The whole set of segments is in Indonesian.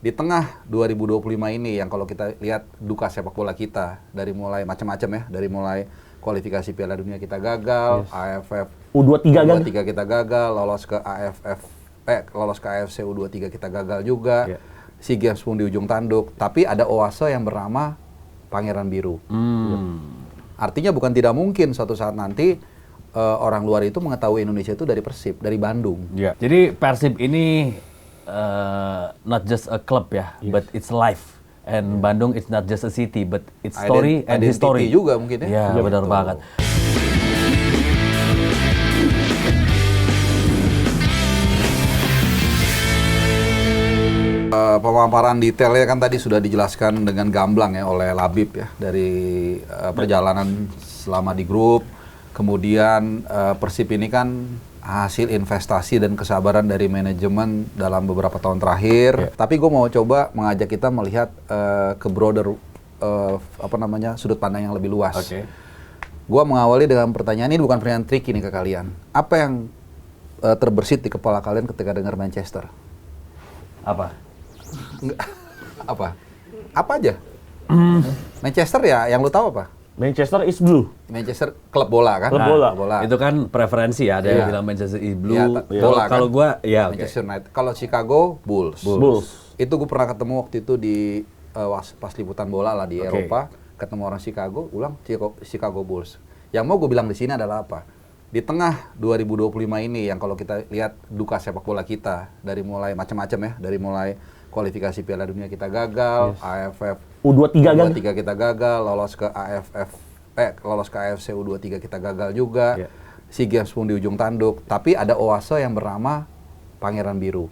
di tengah 2025 ini yang kalau kita lihat duka sepak bola kita dari mulai macam-macam ya, dari mulai kualifikasi Piala Dunia kita gagal, AFF U23 kita gagal, lolos ke AFC U23 kita gagal juga, SEA Games pun di ujung tanduk, tapi ada oase yang bernama Pangeran Biru. Artinya bukan tidak mungkin suatu saat nanti orang luar itu mengetahui Indonesia itu dari Persib, dari Bandung. Jadi Persib ini not just a club ya, but it's life. And Bandung it's not just a city, but it's story and history juga mungkin ya. Ya, benar banget. Pemaparan detailnya kan tadi sudah dijelaskan dengan gamblang ya oleh Labib ya, dari perjalanan selama di grup, kemudian Persib ini kan hasil investasi dan kesabaran dari manajemen dalam beberapa tahun terakhir. Tapi gue mau coba mengajak kita melihat ke broader sudut pandang yang lebih luas. Gue mengawali dengan pertanyaan, ini bukan pertanyaan tricky nih ke kalian. Apa yang terbersit di kepala kalian ketika dengar Manchester? Apa? Apa aja? Manchester ya, yang lu tahu apa? Manchester is blue. Manchester klub bola kan? Klub bola. Itu kan preferensi ya, ada yang bilang Manchester is blue. Bola kan? Kalau gua ya Manchester United. Kalau Chicago Bulls. Itu gue pernah ketemu waktu itu di pas liputan bola lah di Eropa, ketemu orang Chicago, ulang Chicago Bulls. Yang mau gue bilang di sini adalah apa? Di tengah 2025 ini yang kalau kita lihat duka sepak bola kita dari mulai macam-macam ya, dari mulai kualifikasi Piala Dunia kita gagal, AFF U23 kita gagal, lolos ke AFC U23 kita gagal juga, SEA Games pun di ujung tanduk, tapi ada oase yang bernama Pangeran Biru.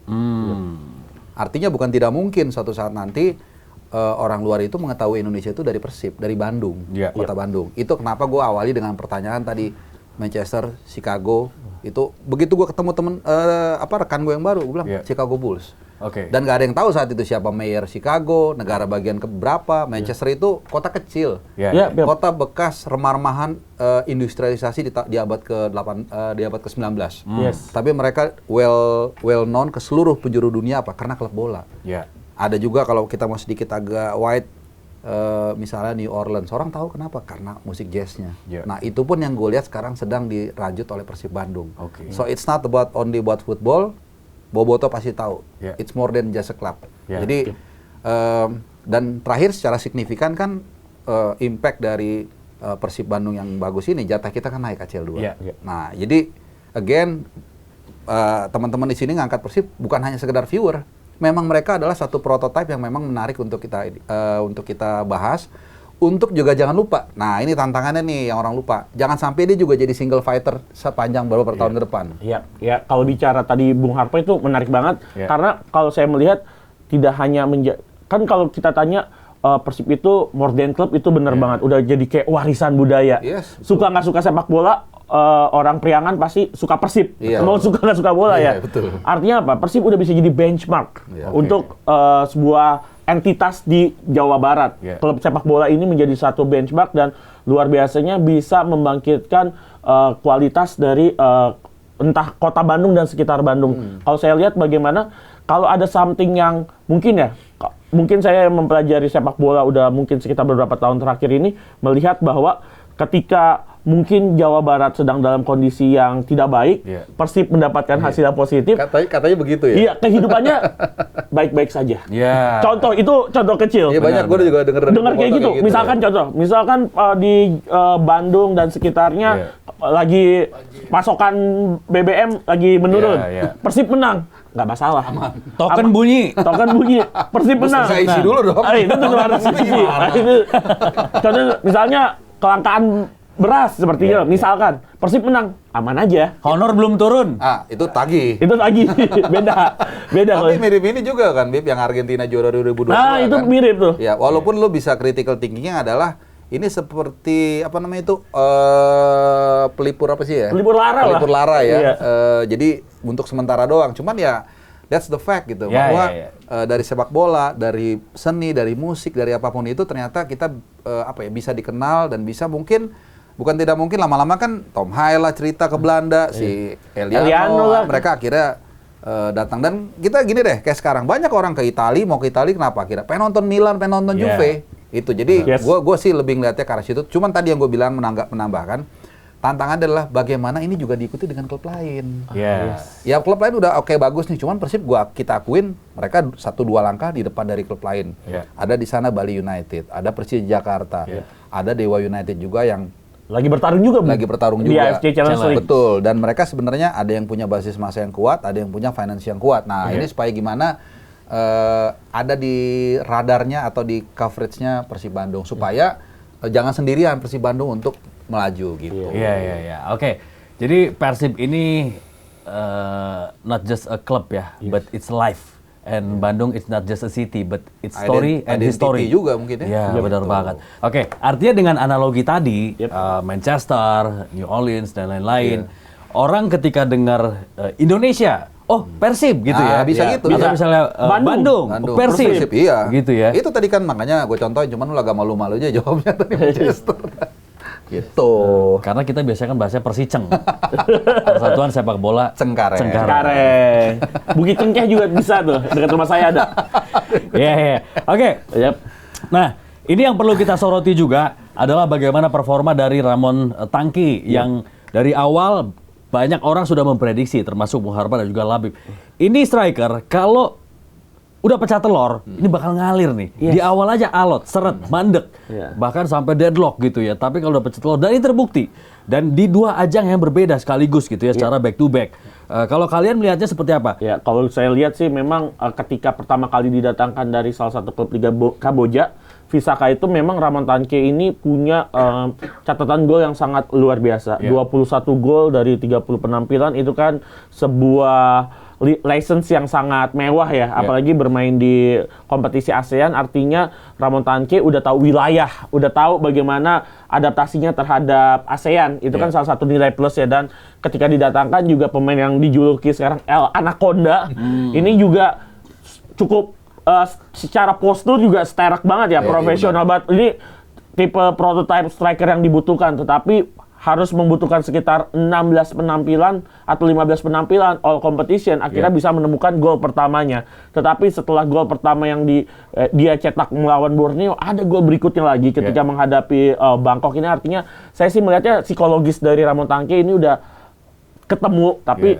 Artinya bukan tidak mungkin suatu saat nanti orang luar itu mengetahui Indonesia itu dari Persib, dari Bandung, kota Bandung. Itu kenapa gue awali dengan pertanyaan tadi, Manchester, Chicago, itu begitu gue ketemu rekan gue yang baru, gue bilang Chicago Bulls. Dan nggak ada yang tahu saat itu siapa mayor Chicago, negara bagian keberapa. Manchester itu kota kecil, kota bekas remah-remahan industrialisasi di abad ke-19. Tapi mereka well known ke seluruh penjuru dunia apa? Karena klub bola. Ada juga kalau kita mau sedikit agak wide, misalnya New Orleans, orang tahu kenapa? Karena musik jazznya. Nah itu pun yang gue lihat sekarang sedang dirajut oleh Persib Bandung. So it's not only about football. Boboto pasti tahu, it's more than just a club. Jadi dan terakhir secara signifikan kan impact dari Persib Bandung yang bagus ini, jatah kita kan naik ACL 2. Nah jadi again teman-teman di sini ngangkat Persib bukan hanya sekedar viewer, memang mereka adalah satu prototipe yang memang menarik untuk kita bahas. Untuk juga jangan lupa, nah ini tantangannya nih yang orang lupa, jangan sampai dia juga jadi single fighter sepanjang beberapa tahun ke depan. Ya kalau bicara tadi Bung Harpo itu menarik banget, karena kalau saya melihat tidak hanya kan kalau kita tanya Persib itu more than club itu benar banget, udah jadi kayak warisan budaya. Suka nggak suka sepak bola, orang Priangan pasti suka Persib, mau suka nggak suka bola Betul. Artinya apa? Persib udah bisa jadi benchmark untuk sebuah entitas di Jawa Barat. Klub sepak bola ini menjadi satu benchmark dan luar biasanya bisa membangkitkan kualitas dari entah kota Bandung dan sekitar Bandung. Kalau saya lihat bagaimana kalau ada something yang mungkin saya mempelajari sepak bola udah mungkin sekitar beberapa tahun terakhir ini melihat bahwa ketika mungkin Jawa Barat sedang dalam kondisi yang tidak baik, Persib mendapatkan hasil yang positif. Katanya begitu ya? Iya, kehidupannya baik-baik saja. Contoh, itu contoh kecil. Iya, banyak gue juga dengar kayak gitu. Misalkan di Bandung dan sekitarnya lagi pasokan BBM lagi menurun. Persib menang. Nggak masalah. Token bunyi. Persib menang. Saya isi dulu dong. Itu tuh harus isi. Contoh, misalnya kelangkaan beras sepertinya, misalkan Persib menang, aman aja. Honor belum turun. Itu tagih. beda. Tapi mirip ini juga kan, Bib, yang Argentina juara 2022. Itu kan mirip tuh. Ya, walaupun lo bisa critical thinking-nya adalah ini seperti pelipur apa sih ya? Pelipur lara ya. Jadi untuk sementara doang. Cuman ya that's the fact gitu. Bahwa dari sepak bola, dari seni, dari musik, dari apapun itu ternyata kita bisa dikenal dan bisa bukan tidak mungkin lama-lama kan Tom Hayle lah cerita ke Belanda, si Eliano lah, mereka akhirnya datang. Dan kita gini deh, kayak sekarang banyak orang ke Italia, mau ke Italia kenapa? Kira pengen nonton Milan, pengen nonton Juve. Itu jadi gue sih lebih ngeliatnya ke arah situ. Cuman tadi yang gue bilang menambahkan, tantangan adalah bagaimana ini juga diikuti dengan klub lain. Ya klub lain udah oke bagus nih, cuman Persib kita akuin mereka 1-2 langkah di depan dari klub lain. Ada di sana Bali United, ada Persija Jakarta, ada Dewa United juga yang lagi bertarung juga di AFC Challenge League. Betul, dan mereka sebenarnya ada yang punya basis massa yang kuat, ada yang punya finance yang kuat. Nah, ini supaya gimana ada di radarnya atau di coverage-nya Persib Bandung supaya jangan sendirian Persib Bandung untuk melaju gitu. Iya. Oke. Jadi Persib ini not just a club ya, but it's life. And Bandung it's not just a city, but it's story and history juga mungkin ya. Iya, benar banget. Oke, artinya dengan analogi tadi, Manchester, New Orleans dan lain-lain, orang ketika dengar Indonesia, oh Persib gitu ya, bisa gitu. Atau misalnya Bandung, Persib, iya. Gitu ya. Itu tadi kan makanya gue contohin, cuman lu agak malu-malu aja jawabnya tadi Manchester. Gitu. Karena kita biasanya kan bahasanya Persiceng. Persatuan Sepak Bola Cengkareng. Bukit Cengkeh juga bisa tuh, dekat rumah saya ada. Iya. Oke. Nah, ini yang perlu kita soroti juga adalah bagaimana performa dari Ramon Tangki yang dari awal banyak orang sudah memprediksi, termasuk Bung Harpan dan juga Labib. Ini striker kalau udah pecah telur, ini bakal ngalir nih. Di awal aja alot, seret, mandek, bahkan sampai deadlock gitu ya. Tapi kalau udah pecah telur, dan ini terbukti. Dan di 2 ajang yang berbeda sekaligus gitu ya, secara back to back. Kalau kalian melihatnya seperti apa? Ya, kalau saya lihat sih memang ketika pertama kali didatangkan dari salah satu klub Liga Kamboja, Visaka itu memang Ramon Tangke ini punya catatan gol yang sangat luar biasa. 21 gol dari 30 penampilan itu kan sebuah license yang sangat mewah ya, apalagi bermain di kompetisi ASEAN, artinya Ramon Tangke udah tahu wilayah, udah tahu bagaimana adaptasinya terhadap ASEAN, itu kan salah satu nilai plus ya. Dan ketika didatangkan juga pemain yang dijuluki sekarang El Anaconda, ini juga cukup secara postur juga sterek banget ya, profesional banget. Ini tipe prototype striker yang dibutuhkan, tetapi harus membutuhkan sekitar 16 penampilan atau 15 penampilan all competition akhirnya bisa menemukan gol pertamanya. Tetapi setelah gol pertama yang dia cetak melawan Borneo, ada gol berikutnya lagi ketika menghadapi Bangkok. Ini artinya saya sih melihatnya psikologis dari Ramon Tangke ini udah ketemu, tapi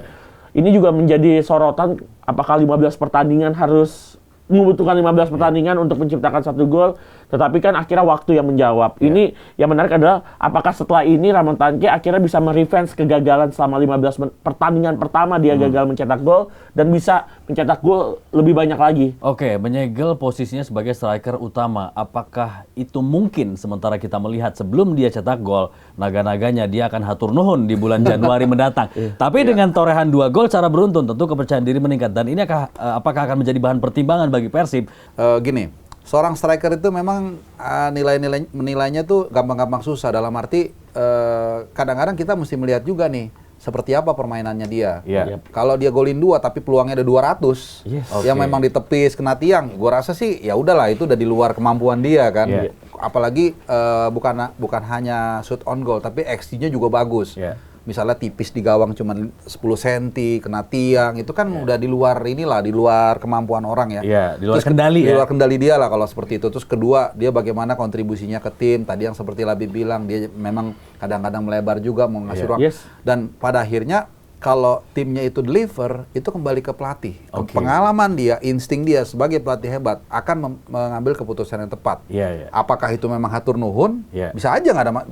ini juga menjadi sorotan, apakah 15 pertandingan harus membutuhkan 15 pertandingan untuk menciptakan 1 gol, tetapi kan akhirnya waktu yang menjawab. Ini yang menarik adalah apakah setelah ini Ramon Tangke akhirnya bisa merevenge kegagalan selama 15 pertandingan pertama dia gagal mencetak gol dan bisa mencetak gol lebih banyak lagi. Oke, menyegel posisinya sebagai striker utama. Apakah itu mungkin sementara kita melihat sebelum dia cetak gol, naga-naganya dia akan hatur nuhun di bulan Januari mendatang. Tapi dengan torehan 2 gol secara beruntun, tentu kepercayaan diri meningkat. Dan ini apakah akan menjadi bahan pertimbangan bagi Persib? Gini, seorang striker itu memang menilainya tuh gampang-gampang susah. Dalam arti kadang-kadang kita mesti melihat juga nih seperti apa permainannya dia. Kalau dia golin 2 tapi peluangnya ada 200, yang memang ditepis kena tiang, gua rasa sih ya udahlah, itu udah di luar kemampuan dia kan. Apalagi bukan hanya shoot on goal, tapi XG-nya juga bagus. Misalnya tipis di gawang cuma 10 cm, kena tiang, itu kan udah di luar di luar kemampuan orang ya. Di luar kendali Di luar kendali dia lah kalau seperti itu. Terus kedua, dia bagaimana kontribusinya ke tim. Tadi yang seperti Labib bilang, dia memang kadang-kadang melebar juga, mau ngasih ruang. Dan pada akhirnya, kalau timnya itu deliver, itu kembali ke pelatih. Pengalaman dia, insting dia sebagai pelatih hebat akan mengambil keputusan yang tepat. Apakah itu memang hatur nuhun? Bisa aja nggak ada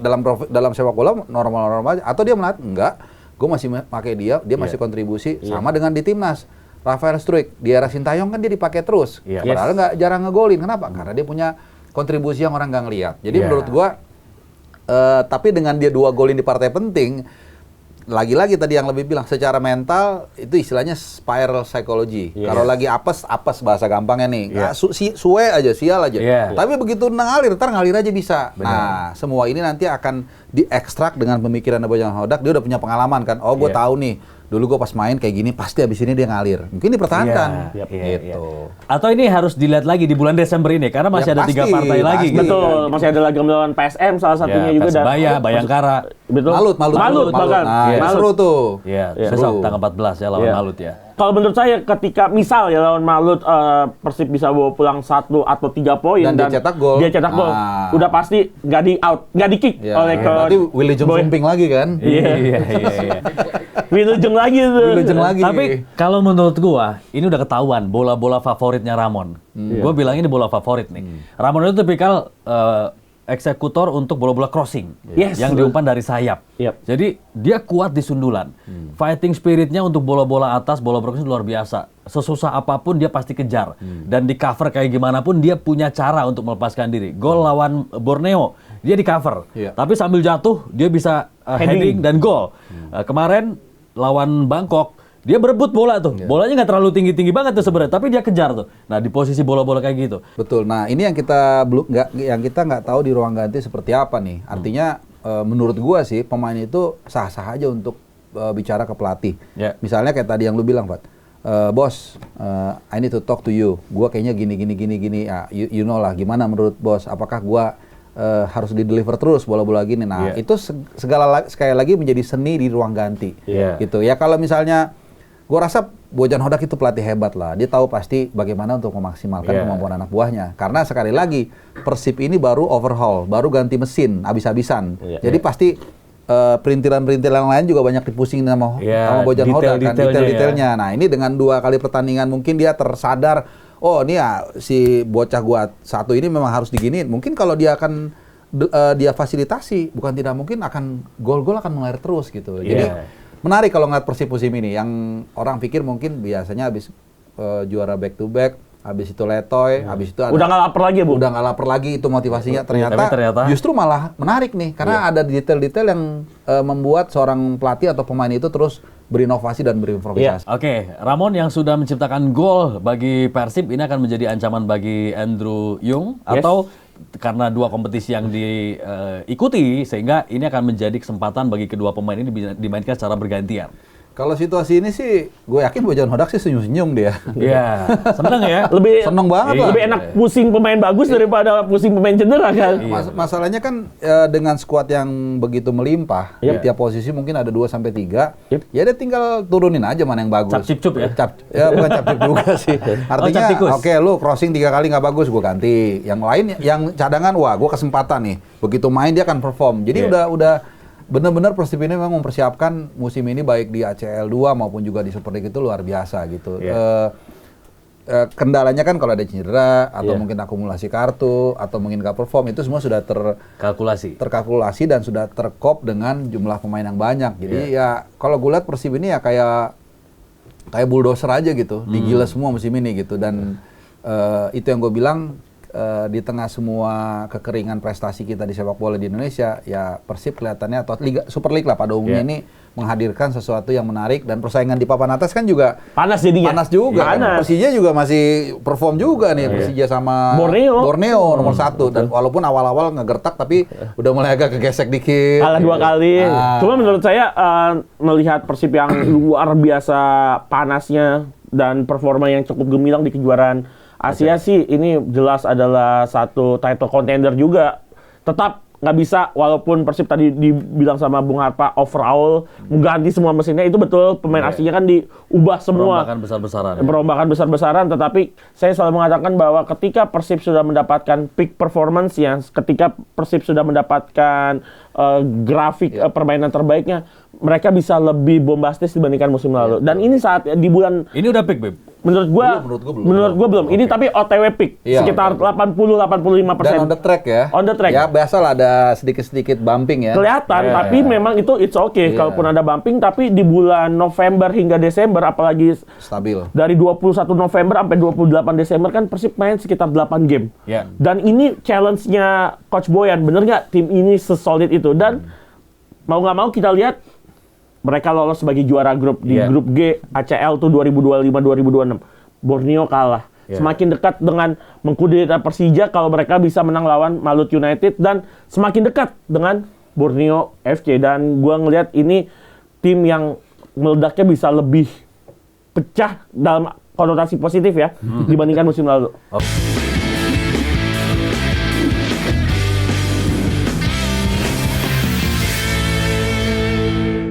dalam sepak bola normal-normal aja. Atau dia melihat enggak, gue masih pakai dia masih kontribusi sama dengan di timnas. Rafael Struijk di era Sintayong kan dia dipakai terus. Padahal nggak jarang ngegolin. Kenapa? Karena dia punya kontribusi yang orang nggak ngelihat. Jadi menurut gue, tapi dengan dia 2 golin di partai penting. Lagi-lagi tadi yang lebih bilang, secara mental itu istilahnya spiral psychology. Kalau lagi apes bahasa gampangnya nih. Suwe aja, sial aja. Tapi begitu ngalir, ntar ngalir aja bisa. Nah, semua ini nanti akan diekstrak dengan pemikiran Bojan Hodak. Dia udah punya pengalaman kan. Oh, gue tahu nih. Dulu gue pas main kayak gini, pasti abis ini dia ngalir. Mungkin dipertahankan. Gitu. Atau ini harus dilihat lagi di bulan Desember ini, karena masih ada 3 partai lagi. Betul, masih ada lagi melawan PSM salah satunya juga. Persebaya, Bayangkara. Betul. Malut bahkan. Malut. Seru tuh. Besok tanggal 14 ya lawan Malut ya. kalau menurut saya ketika misal ya lawan Malut Persib bisa bawa pulang 1 atau 3 poin Dan dia cetak gol. udah pasti nggak di out, nggak di kick oleh berarti Wilujeng Sumping lagi kan? Iya. Wilujeng lagi tuh. Wilujeng lagi. Tapi kalau menurut gua, ini udah ketahuan bola-bola favoritnya Ramon. Gua bilang ini bola favorit nih. Ramon itu tipikal eksekutor untuk bola-bola crossing yang diumpan dari sayap. Jadi dia kuat di sundulan. Fighting spiritnya untuk bola-bola atas, bola crossing luar biasa. Sesusah apapun dia pasti kejar. Dan di cover kayak gimana pun dia punya cara untuk melepaskan diri. Gol lawan Borneo, dia di cover. Tapi sambil jatuh dia bisa heading dan gol. Kemarin lawan Bangkok, dia berebut bola tuh. Bolanya nggak terlalu tinggi-tinggi banget tuh sebenarnya, tapi dia kejar tuh. Nah, di posisi bola-bola kayak gitu. Betul. Nah, ini yang kita nggak tahu di ruang ganti seperti apa nih. Artinya menurut gua sih pemain itu sah-sah aja untuk bicara ke pelatih. Misalnya kayak tadi yang lu bilang, Pak. Bos, I need to talk to you. Gua kayaknya gini. Ya, you know lah gimana menurut bos? Apakah gua harus di-deliver terus bola-bola gini? Nah, itu sekali lagi menjadi seni di ruang ganti. Gitu. Ya kalau misalnya gue rasa Bojan Hodak itu pelatih hebat lah. Dia tahu pasti bagaimana untuk memaksimalkan kemampuan anak buahnya. Karena sekali lagi Persib ini baru overhaul, baru ganti mesin habis-habisan. Jadi pasti perintilan-perintilan lain juga banyak dipusingin sama Bojan Hodak kan, detail-detailnya. Nah ini dengan 2 kali pertandingan mungkin dia tersadar, oh ini ya si bocah gua satu ini memang harus diginiin. Mungkin kalau dia akan dia fasilitasi, bukan tidak mungkin akan gol-gol akan mengalir terus gitu. Jadi menarik kalau ngeliat Persib musim ini, yang orang pikir mungkin biasanya habis juara back to back, habis itu letoy, habis itu udah nggak lapar lagi, Bu. Udah nggak lapar lagi itu motivasinya. Ternyata justru malah menarik nih, karena ada detail-detail yang membuat seorang pelatih atau pemain itu terus berinovasi dan berimprovisasi. Oke, Ramon yang sudah menciptakan gol bagi Persib ini akan menjadi ancaman bagi Andrew Yung atau karena 2 kompetisi yang diikuti sehingga ini akan menjadi kesempatan bagi kedua pemain ini dimainkan secara bergantian. Kalau situasi ini sih, gue yakin Bojan Hodak sih senyum-senyum dia. Iya, seneng ya. Seneng banget lah. Lebih enak pusing pemain bagus daripada pusing pemain cedera kan. Masalahnya kan dengan skuad yang begitu melimpah, di tiap posisi mungkin ada 2-3, ya dia tinggal turunin aja mana yang bagus. Cap-cip ya? Ya bukan cap-cip juga sih. Artinya, oke lu crossing 3 kali nggak bagus, gue ganti. Yang lain, yang cadangan, wah gue kesempatan nih. Begitu main dia akan perform. Jadi udah benar-benar Persib ini memang mempersiapkan musim ini baik di ACL 2 maupun juga di Super League itu luar biasa gitu. Kendalanya kan kalau ada cedera atau mungkin akumulasi kartu atau mungkin nggak perform, itu semua sudah terkalkulasi dan sudah terkop dengan jumlah pemain yang banyak. Jadi ya kalau gue lihat Persib ini ya kayak bulldozer aja gitu, digiles semua musim ini gitu. Dan itu yang gue bilang, di tengah semua kekeringan prestasi kita di sepak bola di Indonesia, ya Persib kelihatannya, atau Super League lah pada umumnya ini menghadirkan sesuatu yang menarik, dan persaingan di papan atas kan juga panas jadinya. Panas juga. Kan? Persija juga masih perform juga nih, Persija sama Borneo nomor 1, dan walaupun awal-awal ngegertak tapi udah mulai agak kegesek dikit. Kalah 2 kali. Cuma menurut saya melihat Persib yang luar biasa panasnya dan performa yang cukup gemilang di kejuaraan Asia sih, ini jelas adalah satu title contender juga. Tetap nggak bisa, walaupun Persib tadi dibilang sama Bung Harpa overall mengganti semua mesinnya, itu betul, pemain aslinya kan diubah semua. Perombakan besar-besaran. Tetapi saya selalu mengatakan bahwa ketika Persib sudah mendapatkan peak performance-nya, ketika Persib sudah mendapatkan grafik permainan terbaiknya, mereka bisa lebih bombastis dibandingkan musim lalu. Dan ini saat di bulan ini udah peak, Beb. Menurut gua belum. Ini tapi OTW peak, sekitar 80-85%. Dan on the track ya. On the track. Ya biasalah ada sedikit-sedikit bumping ya. Kelihatan, tapi memang itu it's okay kalaupun ada bumping. Tapi di bulan November hingga Desember, apalagi stabil. Dari 21 November sampai 28 Desember kan Persib main sekitar 8 game. Dan ini challenge-nya Coach Boyan, bener nggak tim ini sesolid itu? Dan mau nggak mau kita lihat mereka lolos sebagai juara grup di grup G ACL tuh 2025-2026. Borneo kalah. Semakin dekat dengan mengkudeta Persija kalau mereka bisa menang lawan Malut United, dan semakin dekat dengan Borneo FC. Dan gua ngelihat ini tim yang meledaknya bisa lebih pecah dalam konotasi positif ya dibandingkan musim lalu.